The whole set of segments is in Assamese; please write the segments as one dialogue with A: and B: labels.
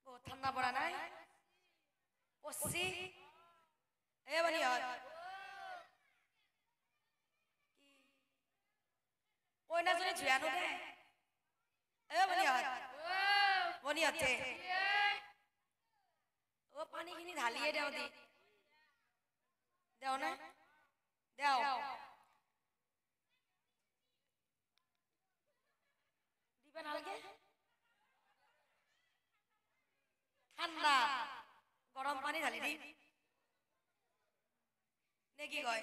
A: बहुत ठंडा पड़ा ना पसी ए बनियात कोई ना सुने जुयानो दे ए बनियात थे वो पानी किनी ढालिए देओ दी देओ ना देओ दीपा नाल के ठंडा गरम पानी ढाली दी नेकी गय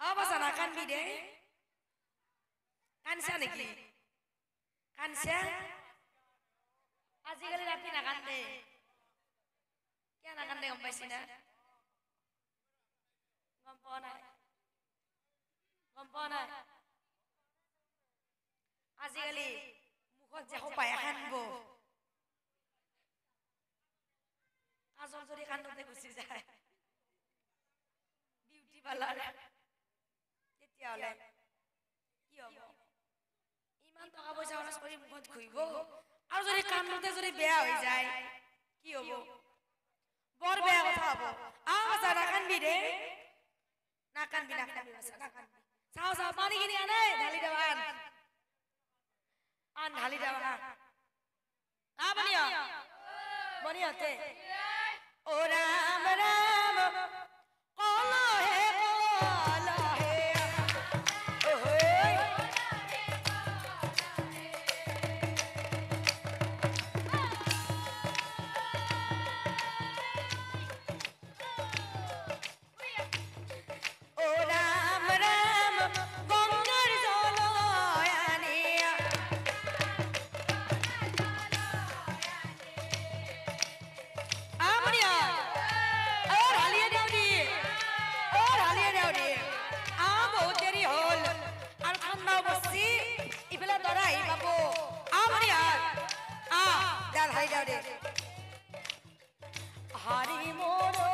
A: अब सना कान भी दे कानसा नेकी कानसा आजिकाली राती ना कान दे क्या ना कान दे गम पाइছি ना गम पावा ना आजिकाली मुखत जाखौ पाया खानबो आजल जरी कानते गुसि যায় বিউটি পার্লার তেতিয়া হলে কি হ'ব ইমান টাকা পয়সা খরচ কৰি মুখত ঘুইব আৰু যদি কানতে যদি বেয়া হৈ যায় কি হ'ব বৰ বেয়া কথা হ'ব আ না কানবি রে না কানবি না কানবি চাও চাও পানী কিনি আনে ঢালি দেৱান আন ঢালি দেৱা আ বনিয়াতে ओ राम राम कौलो है हरि मोरो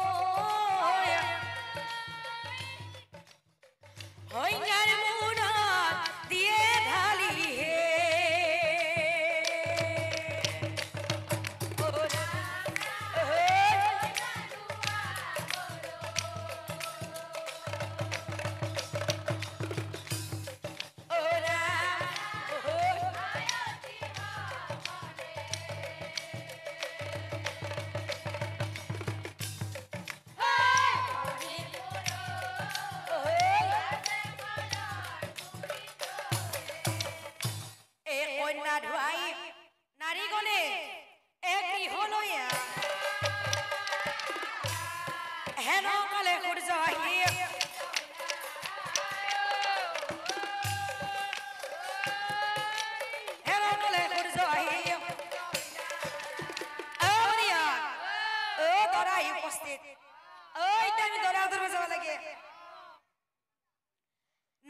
A: होइनार मुना दिए ढाली हे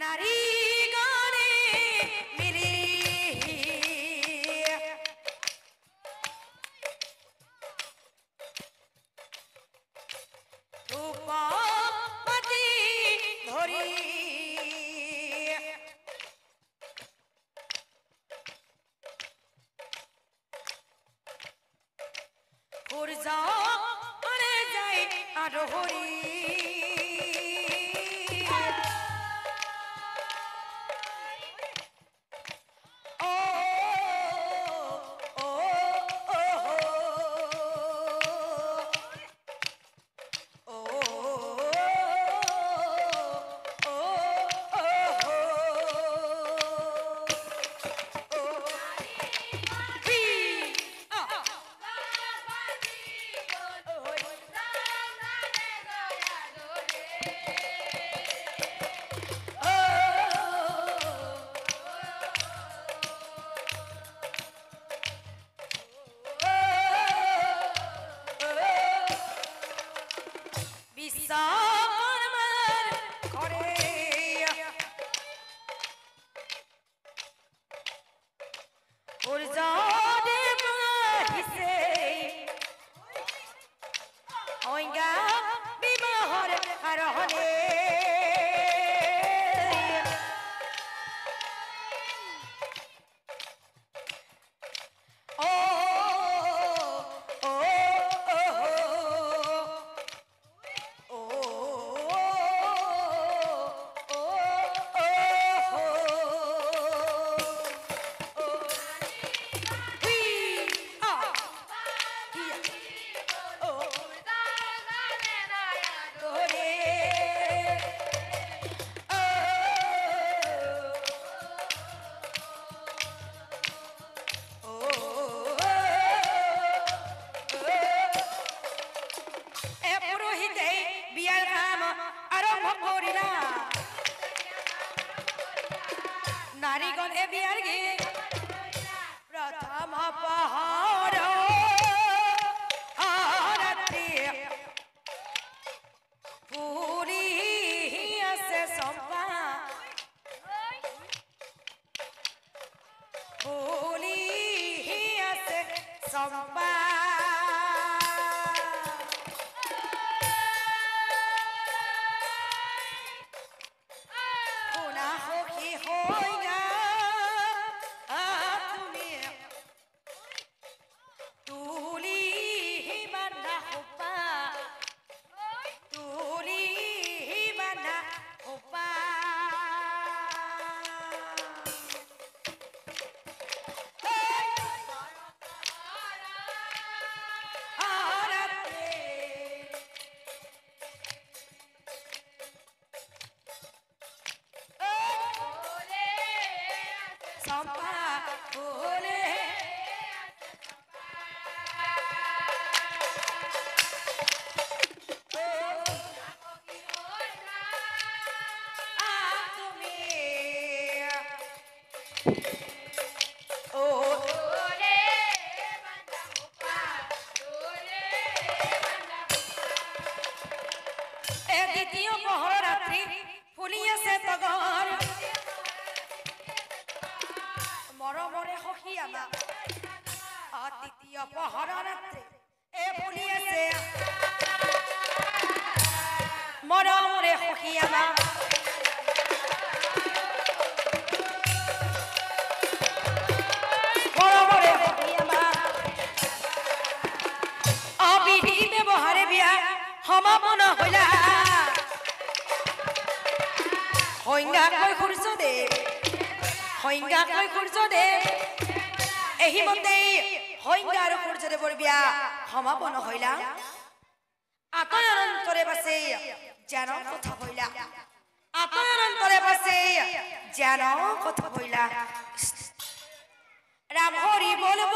A: নারী গানে মিলি ধূপতি ধরি সূর্য আরে যায় আরোহরি নারীগণ এ বিয়ার গে প্রথম পহর আরতি পুরি আছে সম্পা পুরি আছে সম্পা দ্বিতীয় পহর রাত্রি ফুলিয়াছে তগর মরমরে হকিয়ামা তৃতীয় পহর রাত্রি এ ফুলিয়াছে মরমরে হকিয়ামা মরমরে হকিয়ামা অবিধি ব্যবহারে বিয়া সমাপন হইলা সংজ্ঞাকৈ সূৰ্য দেৱ সংজ্ঞাকৈ সূৰ্য দেৱ এই মতে সংজ্ঞা আৰু সূৰ্যদেৱৰ বিয়া সমাপন হইলা আতয়ৰ অন্তৰে বাছে জ্ঞান কথা হইলা আতয়ৰ অন্তৰে বাছে জ্ঞান কথা হইলা ৰাম হৰি বলব